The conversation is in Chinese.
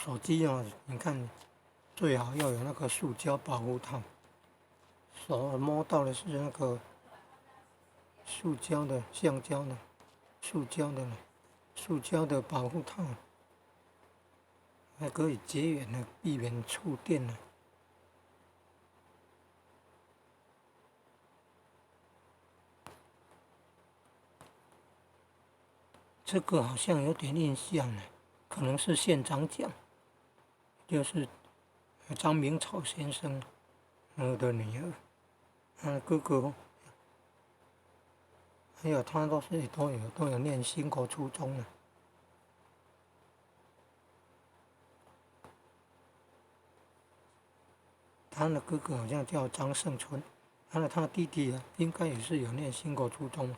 手机啊，你看最好要有那个塑胶保护套，手摸到的是那个塑胶的、橡胶的、塑胶的保护套，还可以绝缘的，避免触电的。这个好像有点印象呢，可能是县长奖，就是张明草先生的女儿，哥哥，还有他都有念兴国初中的。他的哥哥好像叫张胜春，他的弟弟应该也是有念兴国初中的。